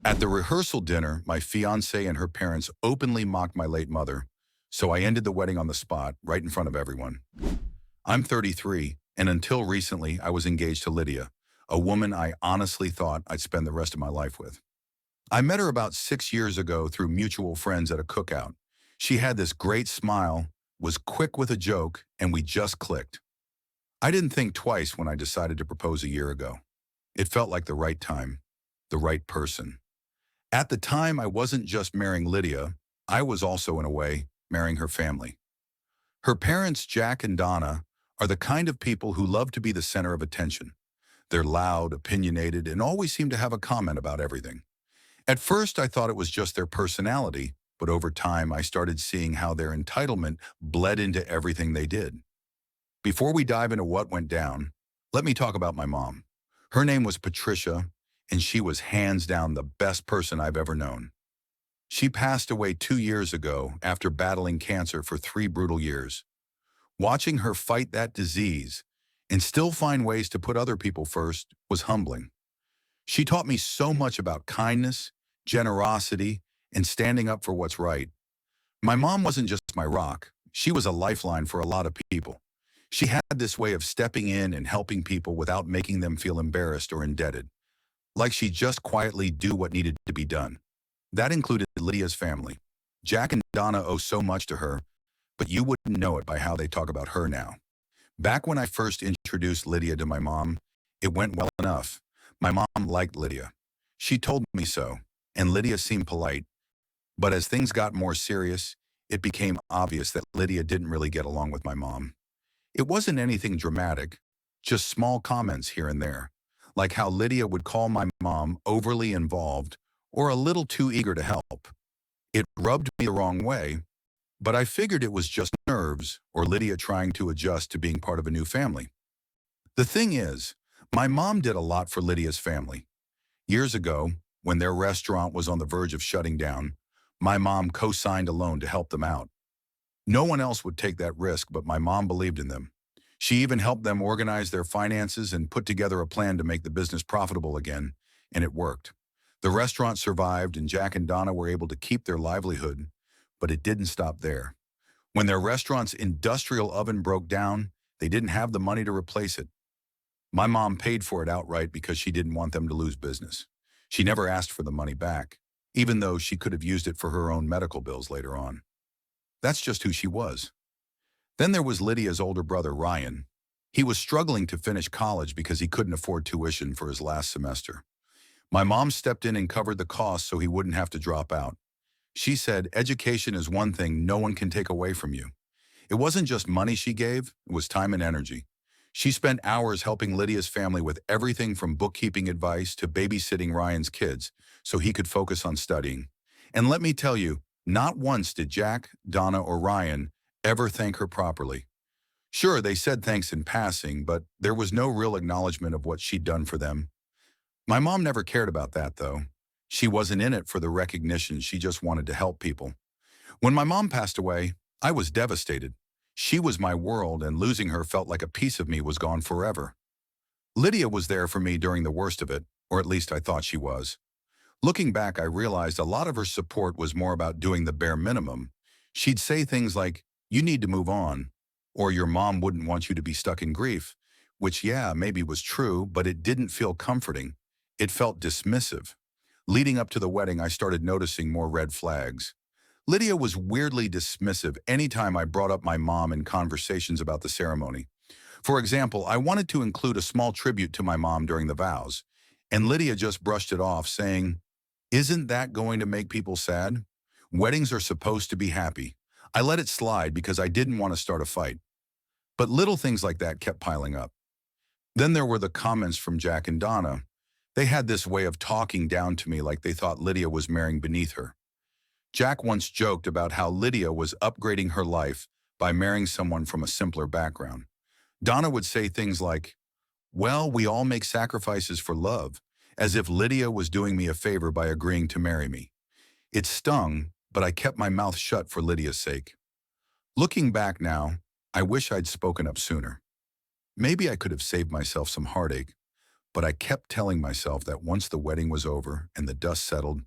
At the rehearsal dinner, my fiancée and her parents openly mocked my late mother, so I ended the wedding on the spot, right in front of everyone. I'm 33, and until recently, I was engaged to Lydia, a woman I honestly thought I'd spend the rest of my life with. I met her about 6 years ago through mutual friends at a cookout. She had this great smile, was quick with a joke, and we just clicked. I didn't think twice when I decided to propose a year ago. It felt like the right time, the right person. At the time, I wasn't just marrying Lydia, I was also, in a way, marrying her family. Her parents, Jack and Donna, are the kind of people who love to be the center of attention. They're loud, opinionated, and always seem to have a comment about everything. At first, I thought it was just their personality, but over time, I started seeing how their entitlement bled into everything they did. Before we dive into what went down, let me talk about my mom. Her name was Patricia, and she was hands down the best person I've ever known. She passed away 2 years ago after battling cancer for 3 brutal years. Watching her fight that disease and still find ways to put other people first was humbling. She taught me so much about kindness, generosity, and standing up for what's right. My mom wasn't just my rock, she was a lifeline for a lot of people. She had this way of stepping in and helping people without making them feel embarrassed or indebted, like she'd just quietly do what needed to be done. That included Lydia's family. Jack and Donna owe so much to her, but you wouldn't know it by how they talk about her now. Back when I first introduced Lydia to my mom, it went well enough. My mom liked Lydia. She told me so, and Lydia seemed polite. But as things got more serious, it became obvious that Lydia didn't really get along with my mom. It wasn't anything dramatic, just small comments here and there, like how Lydia would call my mom overly involved or a little too eager to help. It rubbed me the wrong way, but I figured it was just nerves or Lydia trying to adjust to being part of a new family. The thing is, my mom did a lot for Lydia's family. Years ago, when their restaurant was on the verge of shutting down, my mom co-signed a loan to help them out. No one else would take that risk, but my mom believed in them. She even helped them organize their finances and put together a plan to make the business profitable again, and it worked. The restaurant survived, and Jack and Donna were able to keep their livelihood, but it didn't stop there. When their restaurant's industrial oven broke down, they didn't have the money to replace it. My mom paid for it outright because she didn't want them to lose business. She never asked for the money back, even though she could have used it for her own medical bills later on. That's just who she was. Then there was Lydia's older brother, Ryan. He was struggling to finish college because he couldn't afford tuition for his last semester. My mom stepped in and covered the cost so he wouldn't have to drop out. She said, education is one thing no one can take away from you. It wasn't just money she gave, it was time and energy. She spent hours helping Lydia's family with everything from bookkeeping advice to babysitting Ryan's kids so he could focus on studying. And let me tell you, not once did Jack, Donna, or Ryan ever thank her properly. Sure, they said thanks in passing, but there was no real acknowledgement of what she'd done for them. My mom never cared about that, though. She wasn't in it for the recognition, she just wanted to help people. When my mom passed away, I was devastated. She was my world, and losing her felt like a piece of me was gone forever. Lydia was there for me during the worst of it, or at least I thought she was. Looking back, I realized a lot of her support was more about doing the bare minimum. She'd say things like, "You need to move on," or "Your mom wouldn't want you to be stuck in grief," which, yeah, maybe was true, but it didn't feel comforting. It felt dismissive. Leading up to the wedding, I started noticing more red flags. Lydia was weirdly dismissive anytime I brought up my mom in conversations about the ceremony. For example, I wanted to include a small tribute to my mom during the vows, and Lydia just brushed it off, saying, "Isn't that going to make people sad? Weddings are supposed to be happy." I let it slide because I didn't want to start a fight. But little things like that kept piling up. Then there were the comments from Jack and Donna. They had this way of talking down to me like they thought Lydia was marrying beneath her. Jack once joked about how Lydia was upgrading her life by marrying someone from a simpler background. Donna would say things like, "Well, we all make sacrifices for love," as if Lydia was doing me a favor by agreeing to marry me. It stung, but I kept my mouth shut for Lydia's sake. Looking back now, I wish I'd spoken up sooner. Maybe I could have saved myself some heartache, But I kept telling myself that once the wedding was over and the dust settled,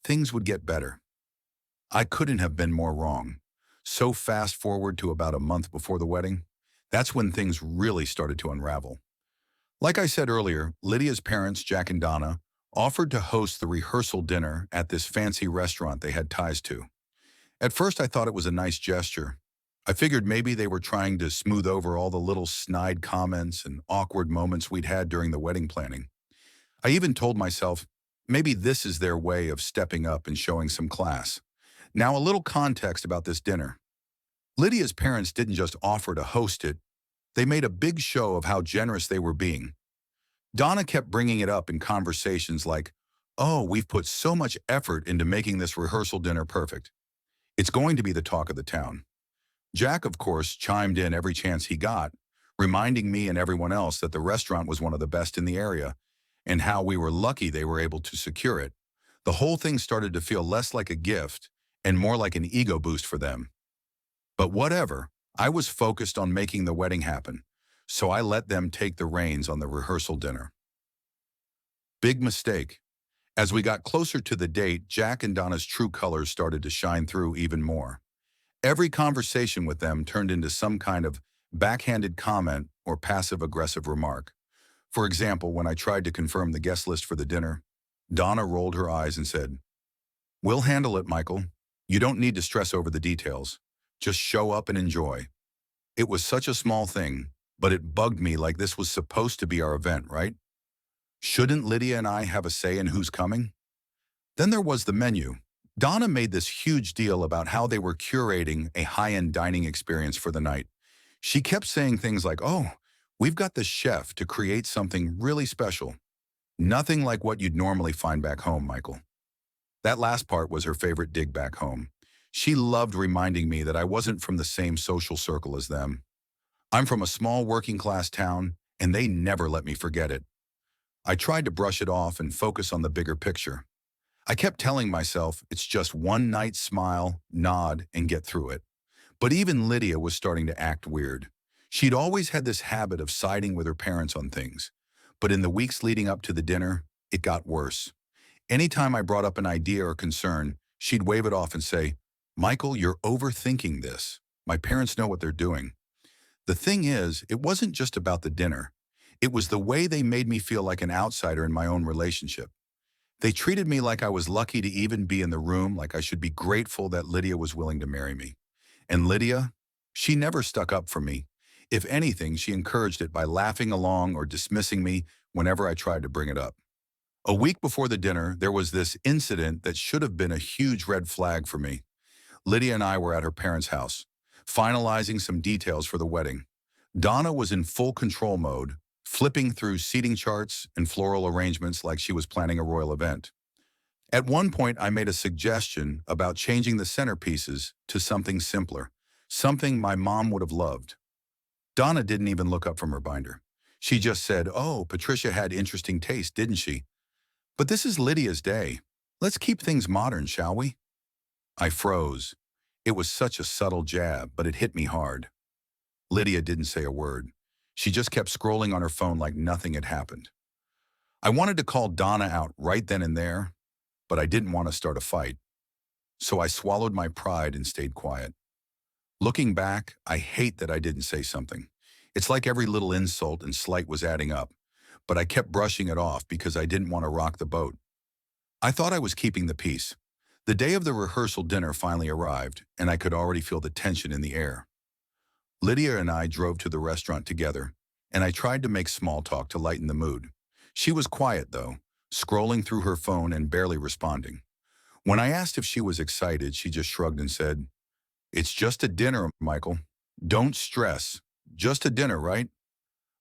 things would get better. I couldn't have been more wrong. So fast forward to about a month before the wedding, that's when things really started to unravel. Like I said earlier, Lydia's parents, Jack and Donna, offered to host the rehearsal dinner at this fancy restaurant they had ties to. At first, I thought it was a nice gesture. I figured maybe they were trying to smooth over all the little snide comments and awkward moments we'd had during the wedding planning. I even told myself, maybe this is their way of stepping up and showing some class. Now, a little context about this dinner. Lydia's parents didn't just offer to host it, they made a big show of how generous they were being. Donna kept bringing it up in conversations like, "Oh, we've put so much effort into making this rehearsal dinner perfect. It's going to be the talk of the town." Jack, of course, chimed in every chance he got, reminding me and everyone else that the restaurant was one of the best in the area and how we were lucky they were able to secure it. The whole thing started to feel less like a gift and more like an ego boost for them. But whatever, I was focused on making the wedding happen, so I let them take the reins on the rehearsal dinner. Big mistake. As we got closer to the date, Jack and Donna's true colors started to shine through even more. Every conversation with them turned into some kind of backhanded comment or passive-aggressive remark. For example, when I tried to confirm the guest list for the dinner, Donna rolled her eyes and said, "We'll handle it, Michael. You don't need to stress over the details. Just show up and enjoy." It was such a small thing, but it bugged me like this was supposed to be our event, right? Shouldn't Lydia and I have a say in who's coming? Then there was the menu. Donna made this huge deal about how they were curating a high-end dining experience for the night. She kept saying things like, "Oh, we've got the chef to create something really special. Nothing like what you'd normally find back home, Michael." That last part was her favorite dig back home. She loved reminding me that I wasn't from the same social circle as them. I'm from a small working-class town, and they never let me forget it. I tried to brush it off and focus on the bigger picture. I kept telling myself it's just one night smile, nod, and get through it. But even Lydia was starting to act weird. She'd always had this habit of siding with her parents on things. But in the weeks leading up to the dinner, it got worse. Anytime I brought up an idea or concern, she'd wave it off and say, "Michael, you're overthinking this. My parents know what they're doing." The thing is, it wasn't just about the dinner. It was the way they made me feel like an outsider in my own relationship. They treated me like I was lucky to even be in the room, like I should be grateful that Lydia was willing to marry me. And Lydia, she never stuck up for me. If anything, she encouraged it by laughing along or dismissing me whenever I tried to bring it up. A week before the dinner, there was this incident that should have been a huge red flag for me. Lydia and I were at her parents' house, finalizing some details for the wedding. Donna was in full control mode, flipping through seating charts and floral arrangements like she was planning a royal event. At one point, I made a suggestion about changing the centerpieces to something simpler, something my mom would have loved. Donna didn't even look up from her binder. She just said, "Oh, Patricia had interesting taste, didn't she? But this is Lydia's day. Let's keep things modern, shall we?" I froze. It was such a subtle jab, but it hit me hard. Lydia didn't say a word. She just kept scrolling on her phone like nothing had happened. I wanted to call Donna out right then and there, but I didn't want to start a fight. So I swallowed my pride and stayed quiet. Looking back, I hate that I didn't say something. It's like every little insult and slight was adding up, but I kept brushing it off because I didn't want to rock the boat. I thought I was keeping the peace. The day of the rehearsal dinner finally arrived, and I could already feel the tension in the air. Lydia and I drove to the restaurant together, and I tried to make small talk to lighten the mood. She was quiet, though, scrolling through her phone and barely responding. When I asked if she was excited, she just shrugged and said, "It's just a dinner, Michael. Don't stress. Just a dinner, right?"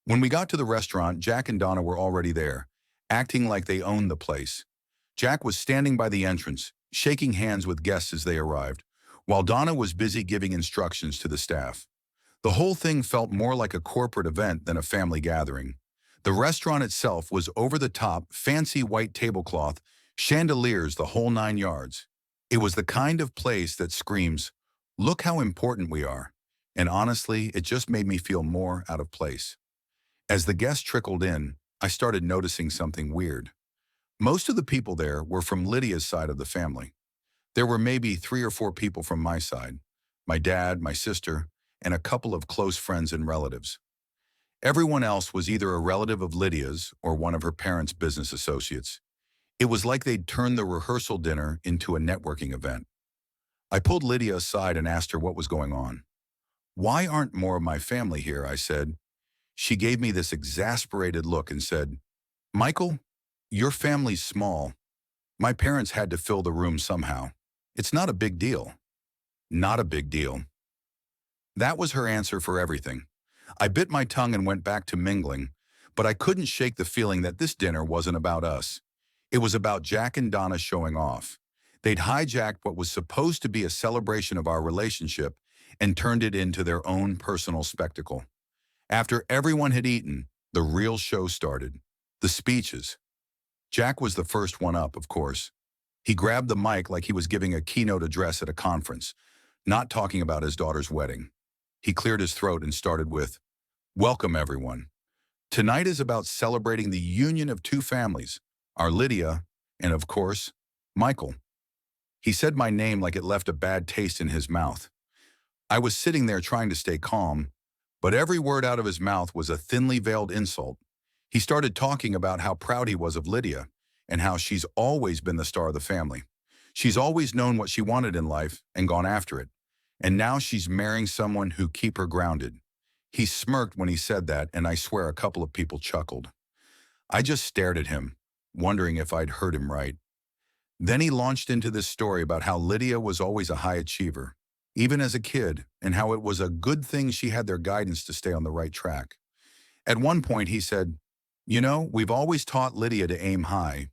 When we got to the restaurant, Jack and Donna were already there, acting like they owned the place. Jack was standing by the entrance, shaking hands with guests as they arrived, while Donna was busy giving instructions to the staff. The whole thing felt more like a corporate event than a family gathering. The restaurant itself was over-the-top, fancy white tablecloth, chandeliers, the whole 9 yards. It was the kind of place that screams, "Look how important we are." And honestly, it just made me feel more out of place. As the guests trickled in, I started noticing something weird. Most of the people there were from Lydia's side of the family. There were maybe 3 or 4 people from my side, my dad, my sister, and a couple of close friends and relatives. Everyone else was either a relative of Lydia's or one of her parents' business associates. It was like they'd turned the rehearsal dinner into a networking event. I pulled Lydia aside and asked her what was going on. "Why aren't more of my family here?" I said. She gave me this exasperated look and said, "Michael, your family's small. My parents had to fill the room somehow. It's not a big deal." Not a big deal. That was her answer for everything. I bit my tongue and went back to mingling, but I couldn't shake the feeling that this dinner wasn't about us. It was about Jack and Donna showing off. They'd hijacked what was supposed to be a celebration of our relationship and turned it into their own personal spectacle. After everyone had eaten, the real show started. The speeches. Jack was the first one up, of course. He grabbed the mic like he was giving a keynote address at a conference, not talking about his daughter's wedding. He cleared his throat and started with, "Welcome, everyone. Tonight is about celebrating the union of 2 families, our Lydia and, of course, Michael." He said my name like it left a bad taste in his mouth. I was sitting there trying to stay calm, but every word out of his mouth was a thinly veiled insult. He started talking about how proud he was of Lydia and how she's always been the star of the family. She's always known what she wanted in life and gone after it. And now she's marrying someone who keep her grounded. He smirked when he said that, and I swear a couple of people chuckled. I just stared at him, wondering if I'd heard him right. Then he launched into this story about how Lydia was always a high achiever, even as a kid, and how it was a good thing she had their guidance to stay on the right track. At one point, he said, "You know, we've always taught Lydia to aim high.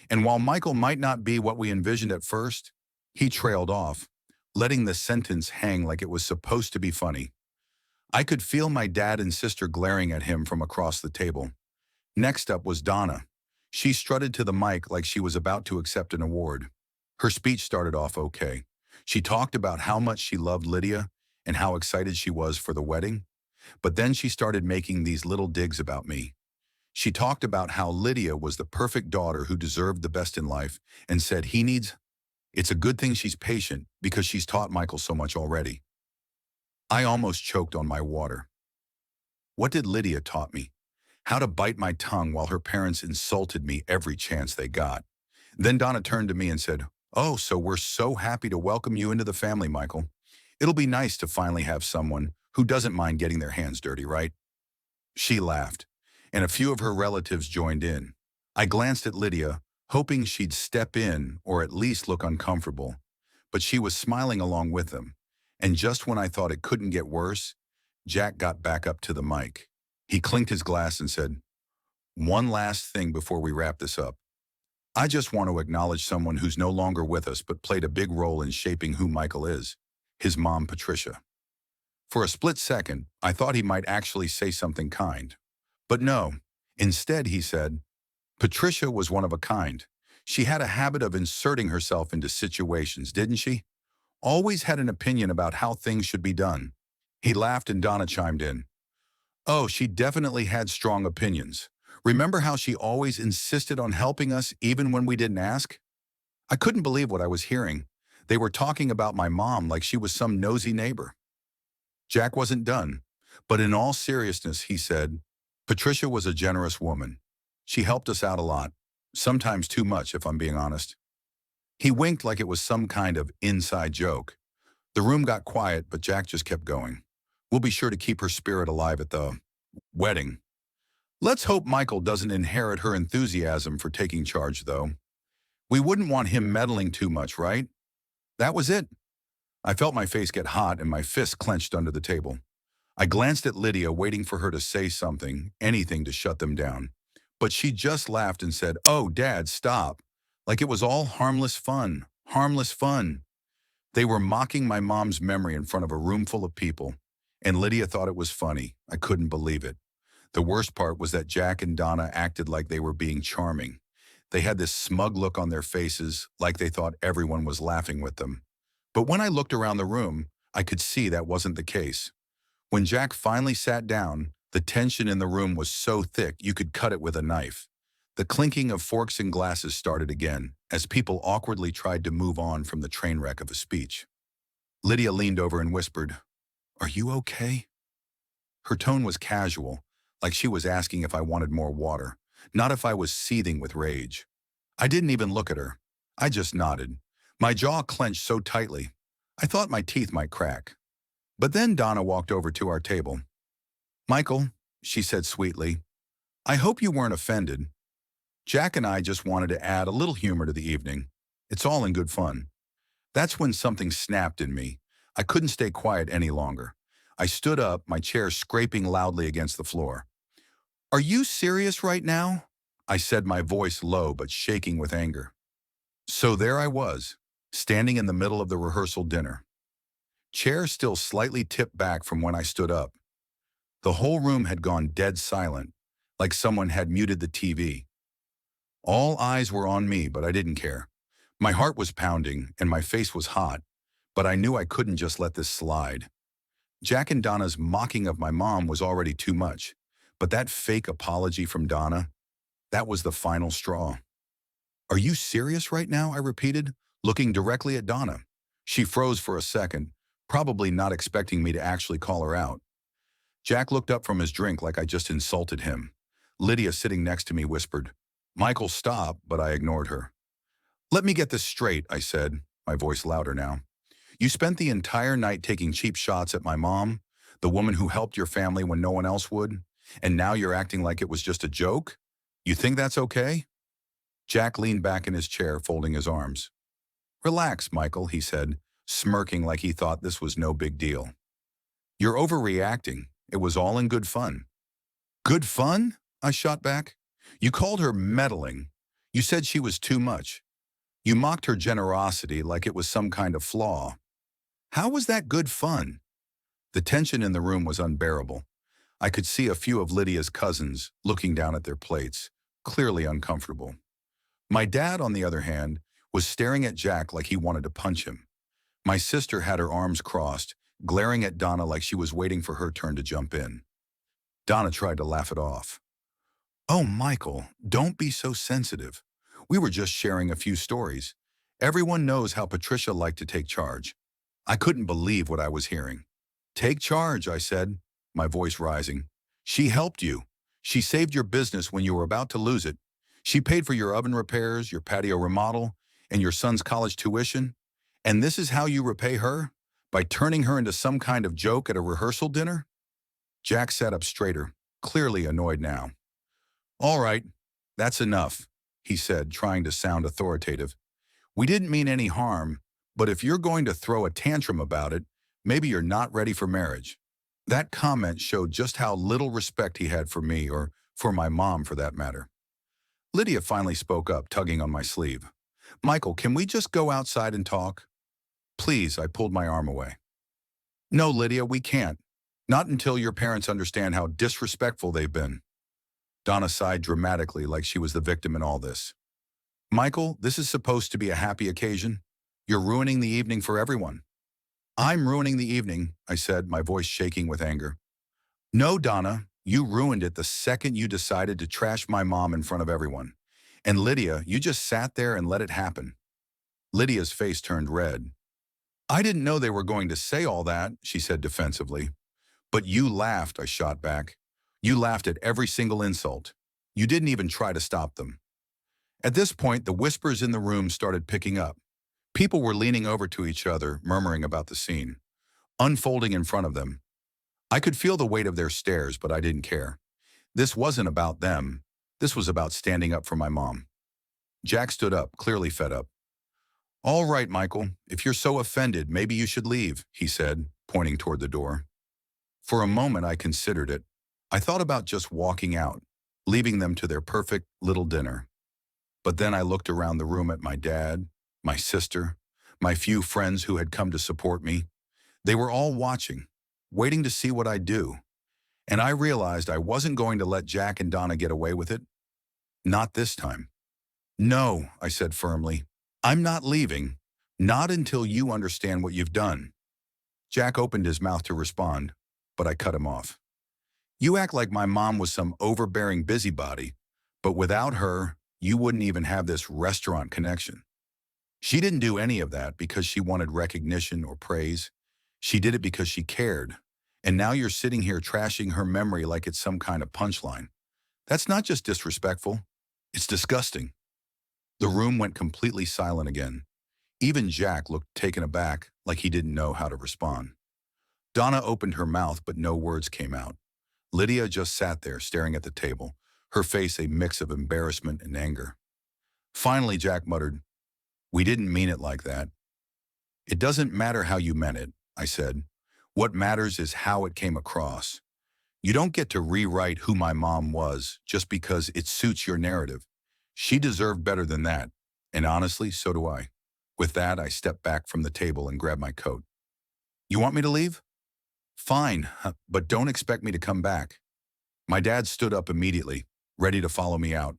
And while Michael might not be what we envisioned at first," he trailed off, letting the sentence hang like it was supposed to be funny. I could feel my dad and sister glaring at him from across the table. Next up was Donna. She strutted to the mic like she was about to accept an award. Her speech started off okay. She talked about how much she loved Lydia and how excited she was for the wedding. But then she started making these little digs about me. She talked about how Lydia was the perfect daughter who deserved the best in life and said it's a good thing she's patient because she's taught Michael so much already. I almost choked on my water. What did Lydia taught me? How to bite my tongue while her parents insulted me every chance they got. Then Donna turned to me and said, "Oh, so we're so happy to welcome you into the family, Michael. It'll be nice to finally have someone who doesn't mind getting their hands dirty, right?" She laughed, and a few of her relatives joined in. I glanced at Lydia, hoping she'd step in or at least look uncomfortable, but she was smiling along with them. And just when I thought it couldn't get worse, Jack got back up to the mic. He clinked his glass and said, "One last thing before we wrap this up. I just want to acknowledge someone who's no longer with us but played a big role in shaping who Michael is, his mom, Patricia." For a split second, I thought he might actually say something kind. But no, instead he said, "Patricia was one of a kind. She had a habit of inserting herself into situations, didn't she? Always had an opinion about how things should be done." He laughed and Donna chimed in. "Oh, she definitely had strong opinions. Remember how she always insisted on helping us even when we didn't ask?" I couldn't believe what I was hearing. They were talking about my mom like she was some nosy neighbor. Jack wasn't done, but in all seriousness, he said, "Patricia was a generous woman. She helped us out a lot, sometimes too much if I'm being honest." He winked like it was some kind of inside joke. The room got quiet, but Jack just kept going. "We'll be sure to keep her spirit alive at the wedding. Let's hope Michael doesn't inherit her enthusiasm for taking charge, though. We wouldn't want him meddling too much, right?" That was it. I felt my face get hot and my fist clenched under the table. I glanced at Lydia, waiting for her to say something, anything to shut them down. But she just laughed and said, "Oh, Dad, stop." Like it was all harmless fun. Harmless fun. They were mocking my mom's memory in front of a room full of people, and Lydia thought it was funny. I couldn't believe it. The worst part was that Jack and Donna acted like they were being charming. They had this smug look on their faces, like they thought everyone was laughing with them. But when I looked around the room, I could see that wasn't the case. When Jack finally sat down, The tension in the room was so thick you could cut it with a knife. The clinking of forks and glasses started again, as people awkwardly tried to move on from the train wreck of a speech. Lydia leaned over and whispered, "Are you okay?" Her tone was casual, like she was asking if I wanted more water, not if I was seething with rage. I didn't even look at her. I just nodded. My jaw clenched so tightly, I thought my teeth might crack. But then Donna walked over to our table. "Michael," she said sweetly, "I hope you weren't offended. Jack and I just wanted to add a little humor to the evening. It's all in good fun." That's when something snapped in me. I couldn't stay quiet any longer. I stood up, my chair scraping loudly against the floor. "Are you serious right now?" I said, my voice low but shaking with anger. So there I was, standing in the middle of the rehearsal dinner. Chair still slightly tipped back from when I stood up. The whole room had gone dead silent, like someone had muted the TV. All eyes were on me, but I didn't care. My heart was pounding and my face was hot, but I knew I couldn't just let this slide. Jack and Donna's mocking of my mom was already too much, but that fake apology from Donna, that was the final straw. "Are you serious right now?" I repeated, looking directly at Donna. She froze for a second, probably not expecting me to actually call her out. Jack looked up from his drink like I just insulted him. Lydia, sitting next to me, whispered, "Michael, stop," but I ignored her. "Let me get this straight," I said, my voice louder now. "You spent the entire night taking cheap shots at my mom, the woman who helped your family when no one else would, and now you're acting like it was just a joke? You think that's okay?" Jack leaned back in his chair, folding his arms. "Relax, Michael," he said, smirking like he thought this was no big deal. "You're overreacting. It was all in good fun." "Good fun?" I shot back. "You called her meddling. You said she was too much. You mocked her generosity like it was some kind of flaw. How was that good fun?" The tension in the room was unbearable. I could see a few of Lydia's cousins looking down at their plates, clearly uncomfortable. My dad, on the other hand, was staring at Jack like he wanted to punch him. My sister had her arms crossed, glaring at Donna like she was waiting for her turn to jump in. Donna tried to laugh it off. "Oh, Michael, don't be so sensitive. We were just sharing a few stories. Everyone knows how Patricia liked to take charge." I couldn't believe what I was hearing. "Take charge," I said, my voice rising. "She helped you. She saved your business when you were about to lose it. She paid for your oven repairs, your patio remodel, and your son's college tuition. And this is how you repay her? By turning her into some kind of joke at a rehearsal dinner?" Jack sat up straighter, clearly annoyed now. "All right, that's enough," he said, trying to sound authoritative. "We didn't mean any harm, but if you're going to throw a tantrum about it, maybe you're not ready for marriage." That comment showed just how little respect he had for me, or for my mom for that matter. Lydia finally spoke up, tugging on my sleeve. "Michael, can we just go outside and talk?" "Please," I pulled my arm away. "No, Lydia, we can't. Not until your parents understand how disrespectful they've been." Donna sighed dramatically like she was the victim in all this. "Michael, this is supposed to be a happy occasion. You're ruining the evening for everyone." "I'm ruining the evening," I said, my voice shaking with anger. "No, Donna, you ruined it the second you decided to trash my mom in front of everyone. And Lydia, you just sat there and let it happen." Lydia's face turned red. "I didn't know they were going to say all that," she said defensively. "But you laughed," I shot back. "You laughed at every single insult. You didn't even try to stop them." At this point, the whispers in the room started picking up. People were leaning over to each other, murmuring about the scene, unfolding in front of them. I could feel the weight of their stares, but I didn't care. This wasn't about them. This was about standing up for my mom. Jack stood up, clearly fed up. "All right, Michael, if you're so offended, maybe you should leave," he said, pointing toward the door. For a moment, I considered it. I thought about just walking out, leaving them to their perfect little dinner. But then I looked around the room at my dad, my sister, my few friends who had come to support me. They were all watching, waiting to see what I'd do. And I realized I wasn't going to let Jack and Donna get away with it. Not this time. "No," I said firmly. "I'm not leaving. Not until you understand what you've done." Jack opened his mouth to respond, but I cut him off. You act like my mom was some overbearing busybody, but without her, you wouldn't even have this restaurant connection. She didn't do any of that because she wanted recognition or praise. She did it because she cared. And now you're sitting here trashing her memory like it's some kind of punchline. That's not just disrespectful, it's disgusting. The room went completely silent again. Even Jack looked taken aback, like he didn't know how to respond. Donna opened her mouth, but no words came out. Lydia just sat there, staring at the table, her face a mix of embarrassment and anger. Finally, Jack muttered, "We didn't mean it like that." "It doesn't matter how you meant it," I said. "What matters is how it came across. You don't get to rewrite who my mom was just because it suits your narrative. She deserved better than that, and honestly, so do I." With that, I stepped back from the table and grabbed my coat. "You want me to leave?" "Fine, but don't expect me to come back." My dad stood up immediately, ready to follow me out.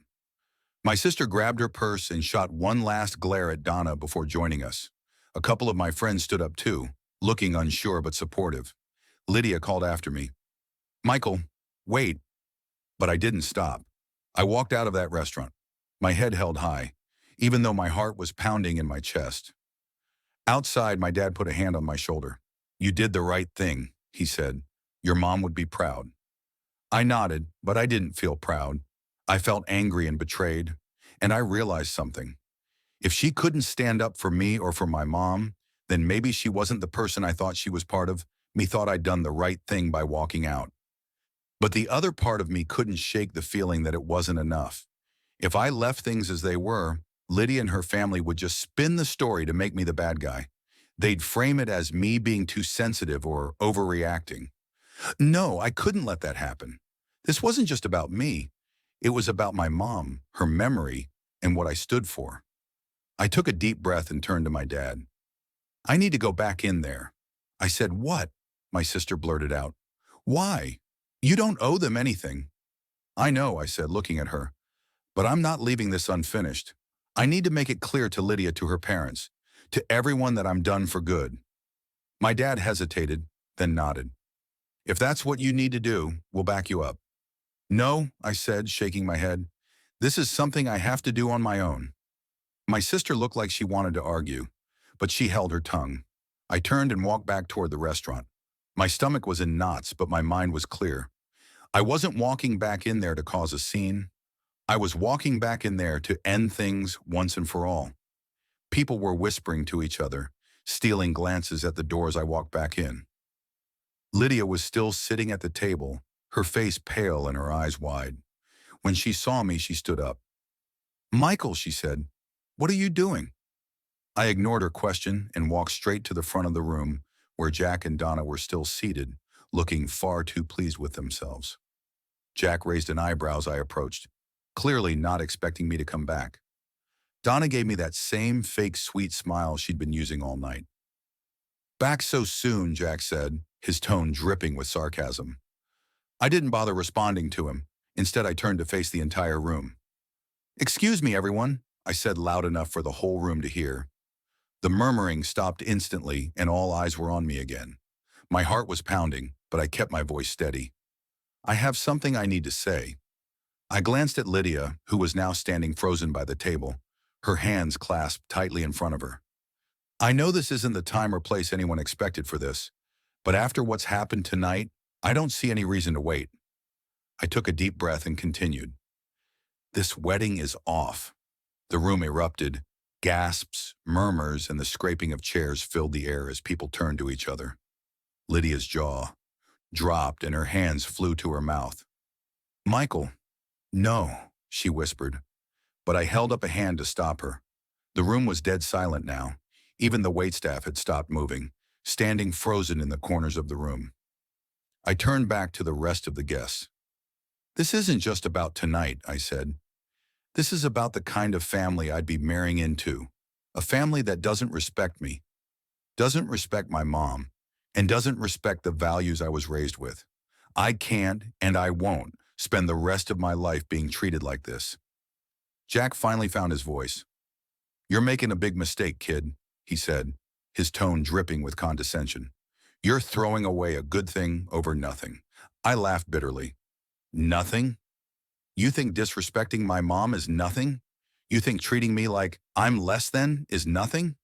My sister grabbed her purse and shot one last glare at Donna before joining us. A couple of my friends stood up too, looking unsure but supportive. Lydia called after me, "Michael, wait." But I didn't stop. I walked out of that restaurant, my head held high, even though my heart was pounding in my chest. Outside, my dad put a hand on my shoulder. "You did the right thing," he said. "Your mom would be proud." I nodded, but I didn't feel proud. I felt angry and betrayed, and I realized something. If she couldn't stand up for me or for my mom, then maybe she wasn't the person I thought she was part of. Me thought I'd done the right thing by walking out. But the other part of me couldn't shake the feeling that it wasn't enough. If I left things as they were, Lydia and her family would just spin the story to make me the bad guy. They'd frame it as me being too sensitive or overreacting. No, I couldn't let that happen. This wasn't just about me. It was about my mom, her memory, and what I stood for. I took a deep breath and turned to my dad. "I need to go back in there." I said, "What?" My sister blurted out. "Why? You don't owe them anything." "I know," I said, looking at her, "but I'm not leaving this unfinished. I need to make it clear to Lydia, to her parents, to everyone that I'm done for good." My dad hesitated, then nodded. "If that's what you need to do, we'll back you up." "No," I said, shaking my head. "This is something I have to do on my own." My sister looked like she wanted to argue, but she held her tongue. I turned and walked back toward the restaurant. My stomach was in knots, but my mind was clear. I wasn't walking back in there to cause a scene. I was walking back in there to end things once and for all. People were whispering to each other, stealing glances at the doors I walked back in. Lydia was still sitting at the table, her face pale and her eyes wide. When she saw me, she stood up. "Michael," she said, "what are you doing?" I ignored her question and walked straight to the front of the room where Jack and Donna were still seated, looking far too pleased with themselves. Jack raised an eyebrow as I approached, clearly not expecting me to come back. Donna gave me that same fake sweet smile she'd been using all night. "Back so soon," Jack said, his tone dripping with sarcasm. I didn't bother responding to him. Instead, I turned to face the entire room. "Excuse me, everyone," I said loud enough for the whole room to hear. The murmuring stopped instantly, and all eyes were on me again. My heart was pounding, but I kept my voice steady. "I have something I need to say." I glanced at Lydia, who was now standing frozen by the table, her hands clasped tightly in front of her. "I know this isn't the time or place anyone expected for this, but after what's happened tonight, I don't see any reason to wait." I took a deep breath and continued. "This wedding is off." The room erupted. Gasps, murmurs, and the scraping of chairs filled the air as people turned to each other. Lydia's jaw dropped and her hands flew to her mouth. "Michael." "No," she whispered, but I held up a hand to stop her. The room was dead silent now. Even the waitstaff had stopped moving, standing frozen in the corners of the room. I turned back to the rest of the guests. "This isn't just about tonight," I said. "This is about the kind of family I'd be marrying into. A family that doesn't respect me, doesn't respect my mom, and doesn't respect the values I was raised with. I can't, and I won't, spend the rest of my life being treated like this." Jack finally found his voice. "You're making a big mistake, kid," he said, his tone dripping with condescension. "You're throwing away a good thing over nothing. I laughed bitterly. Nothing? You think disrespecting my mom is nothing? You think treating me like I'm less than is nothing?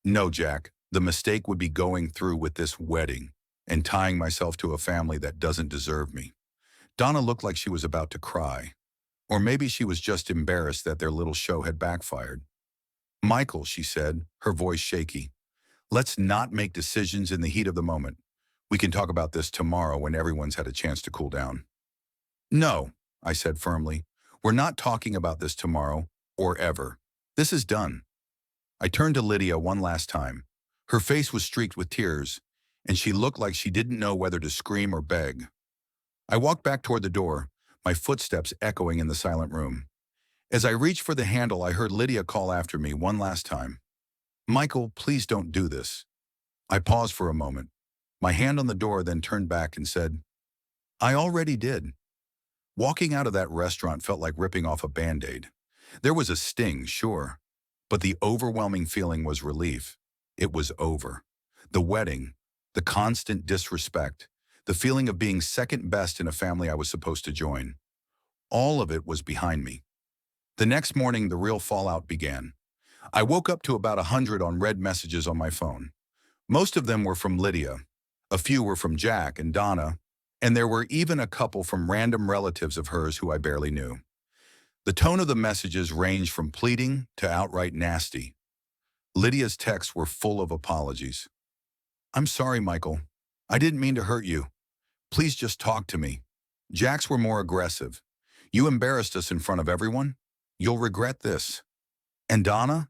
No, Jack. The mistake would be going through with this wedding and tying myself to a family that doesn't deserve me. Donna looked like she was about to cry. Or maybe she was just embarrassed that their little show had backfired. Michael, she said, her voice shaky, let's not make decisions in the heat of the moment. We can talk about this tomorrow when everyone's had a chance to cool down. No, I said firmly. We're not talking about this tomorrow or ever. This is done. I turned to Lydia one last time. Her face was streaked with tears, and she looked like she didn't know whether to scream or beg. I walked back toward the door, my footsteps echoing in the silent room. As I reached for the handle, I heard Lydia call after me one last time. Michael, please don't do this. I paused for a moment. My hand on the door then turned back and said, I already did. Walking out of that restaurant felt like ripping off a Band-Aid. There was a sting, sure, but the overwhelming feeling was relief. It was over. The wedding, the constant disrespect, the feeling of being second best in a family I was supposed to join. All of it was behind me. The next morning, the real fallout began. I woke up to about 100 unread messages on my phone. Most of them were from Lydia. A few were from Jack and Donna, and there were even a couple from random relatives of hers who I barely knew. The tone of the messages ranged from pleading to outright nasty. Lydia's texts were full of apologies. I'm sorry, Michael. I didn't mean to hurt you. Please just talk to me. Jack's were more aggressive. You embarrassed us in front of everyone. You'll regret this. And Donna?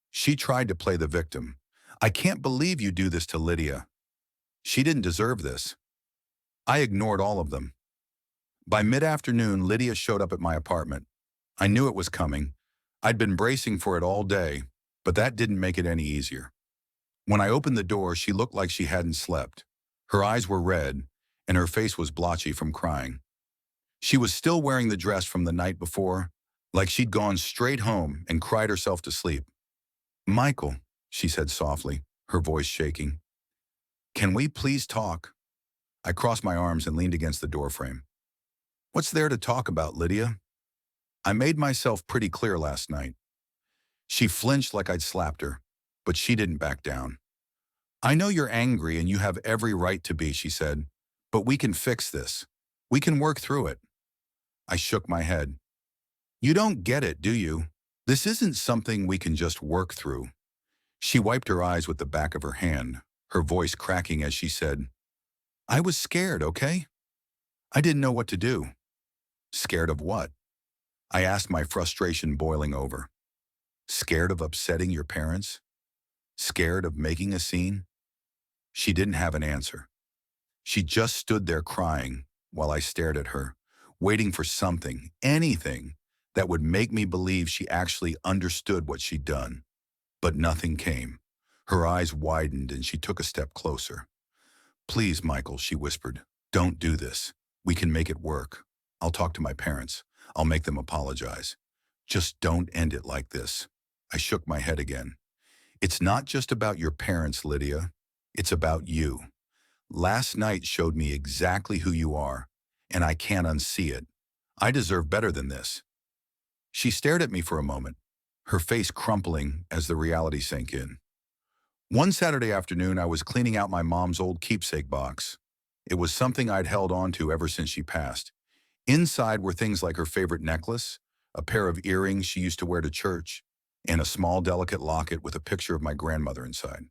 She tried to play the victim. I can't believe you do this to Lydia. She didn't deserve this. I ignored all of them. By mid-afternoon, Lydia showed up at my apartment. I knew it was coming. I'd been bracing for it all day, but that didn't make it any easier. When I opened the door, she looked like she hadn't slept. Her eyes were red, and her face was blotchy from crying. She was still wearing the dress from the night before, like she'd gone straight home and cried herself to sleep. Michael, she said softly, her voice shaking. Can we please talk? I crossed my arms and leaned against the doorframe. What's there to talk about, Lydia? I made myself pretty clear last night. She flinched like I'd slapped her, but she didn't back down. I know you're angry and you have every right to be, she said, but we can fix this. We can work through it. I shook my head. You don't get it, do you? This isn't something we can just work through. She wiped her eyes with the back of her hand, her voice cracking as she said, I was scared, okay? I didn't know what to do. Scared of what? I asked, my frustration boiling over. Scared of upsetting your parents? Scared of making a scene? She didn't have an answer. She just stood there crying while I stared at her, waiting for something, anything, that would make me believe she actually understood what she'd done. But nothing came. Her eyes widened and she took a step closer. Please, Michael, she whispered, don't do this. We can make it work. I'll talk to my parents. I'll make them apologize. Just don't end it like this. I shook my head again. It's not just about your parents, Lydia. It's about you. Last night showed me exactly who you are, and I can't unsee it. I deserve better than this. She stared at me for a moment, her face crumpling as the reality sank in. One Saturday afternoon, I was cleaning out my mom's old keepsake box. It was something I'd held on to ever since she passed. Inside were things like her favorite necklace, a pair of earrings she used to wear to church, and a small, delicate locket with a picture of my grandmother inside.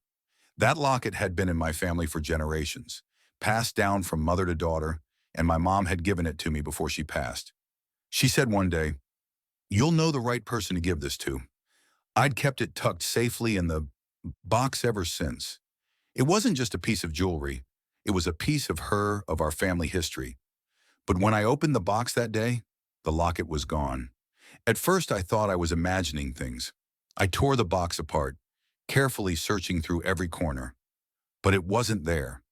That locket had been in my family for generations, passed down from mother to daughter, and my mom had given it to me before she passed. She said one day, "You'll know the right person to give this to." I'd kept it tucked safely in the box ever since. It wasn't just a piece of jewelry. It was a piece of her, of our family history. But when I opened the box that day, the locket was gone. At first, I thought I was imagining things. I tore the box apart, carefully searching through every corner. But it wasn't there.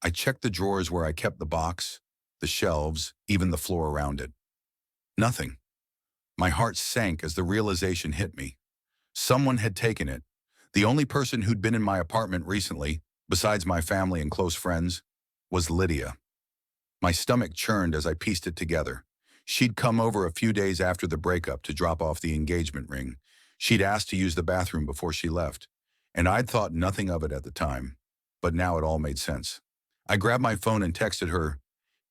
I checked the drawers where I kept the box, the shelves, even the floor around it. Nothing. My heart sank as the realization hit me. Someone had taken it. The only person who'd been in my apartment recently, besides my family and close friends, was Lydia. My stomach churned as I pieced it together. She'd come over a few days after the breakup to drop off the engagement ring. She'd asked to use the bathroom before she left, and I'd thought nothing of it at the time. But now it all made sense. I grabbed my phone and texted her,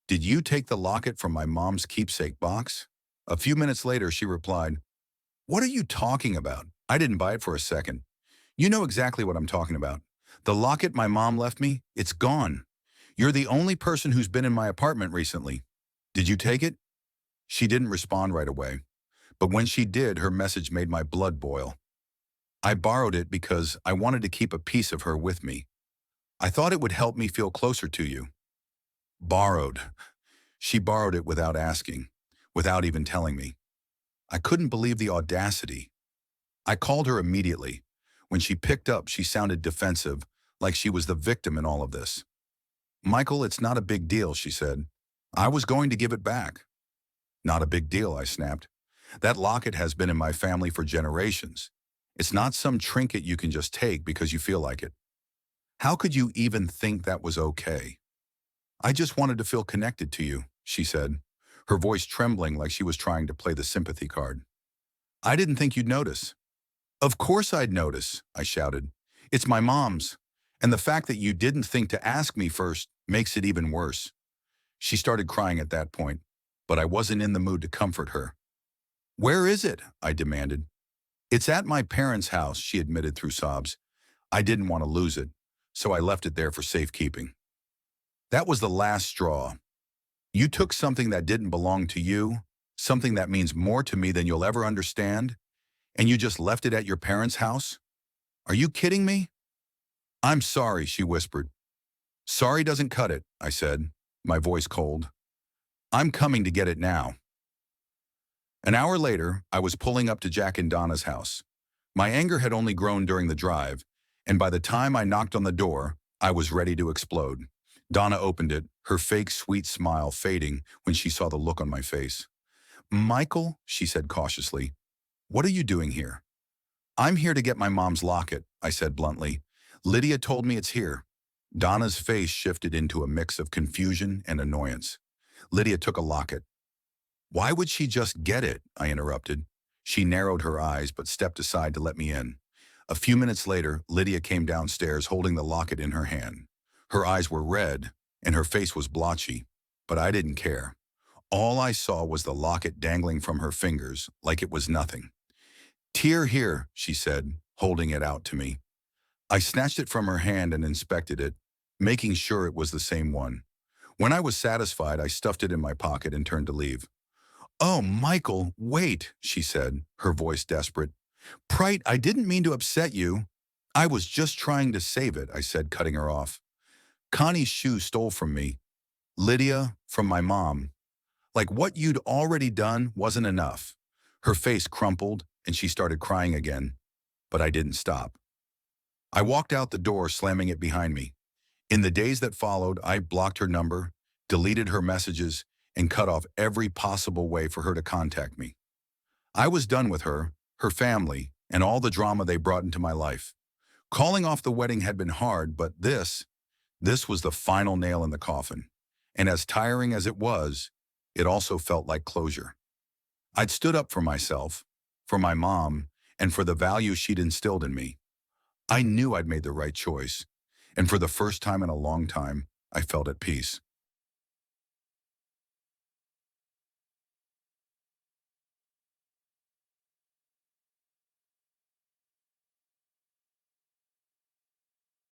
"Did you take the locket from my mom's keepsake box?" A few minutes later, she replied, "What are you talking about? I didn't buy it for a second." "You know exactly what I'm talking about. The locket my mom left me, it's gone. You're the only person who's been in my apartment recently. Did you take it?" She didn't respond right away, but when she did, her message made my blood boil. "I borrowed it because I wanted to keep a piece of her with me. I thought it would help me feel closer to you." Borrowed. She borrowed it without asking, without even telling me. I couldn't believe the audacity. I called her immediately. When she picked up, she sounded defensive, like she was the victim in all of this. "Michael, it's not a big deal," she said. "I was going to give it back." "Not a big deal," I snapped. "That locket has been in my family for generations. It's not some trinket you can just take because you feel like it. How could you even think that was okay?" "I just wanted to feel connected to you," she said, her voice trembling like she was trying to play the sympathy card. "I didn't think you'd notice." "Of course I'd notice," I shouted. "It's my mom's. And the fact that you didn't think to ask me first makes it even worse." She started crying at that point, but I wasn't in the mood to comfort her. "Where is it?" I demanded. "It's at my parents' house," she admitted through sobs. I didn't want to lose it, so I left it there for safekeeping. That was the last straw. You took something that didn't belong to you, something that means more to me than you'll ever understand, and you just left it at your parents' house? Are you kidding me?" "I'm sorry," she whispered. "Sorry doesn't cut it," I said, my voice cold. "I'm coming to get it now." An hour later, I was pulling up to Jack and Donna's house. My anger had only grown during the drive, and by the time I knocked on the door, I was ready to explode. Donna opened it, her fake sweet smile fading when she saw the look on my face. "Michael," she said cautiously, "what are you doing here?" "I'm here to get my mom's locket," I said bluntly. "Lydia told me it's here." Donna's face shifted into a mix of confusion and annoyance. "Lydia took a locket." "Why would she just get it?" I interrupted. She narrowed her eyes but stepped aside to let me in. A few minutes later, Lydia came downstairs holding the locket in her hand. Her eyes were red, and her face was blotchy, but I didn't care. All I saw was the locket dangling from her fingers like it was nothing. "Tear here," she said, holding it out to me. I snatched it from her hand and inspected it, making sure it was the same one. When I was satisfied, I stuffed it in my pocket and turned to leave. "Oh, Michael, wait," she said, her voice desperate. "Prite, I didn't mean to upset you." "I was just trying to save it," I said, cutting her off. "Connie's shoe stole from me. Lydia, from my mom. Like what you'd already done wasn't enough." Her face crumpled, and she started crying again, but I didn't stop. I walked out the door, slamming it behind me. In the days that followed, I blocked her number, deleted her messages, and cut off every possible way for her to contact me. I was done with her family, and all the drama they brought into my life. Calling off the wedding had been hard, but this was the final nail in the coffin. And as tiring as it was, it also felt like closure. I'd stood up for myself, for my mom, and for the values she'd instilled in me. I knew I'd made the right choice, and for the first time in a long time, I felt at peace.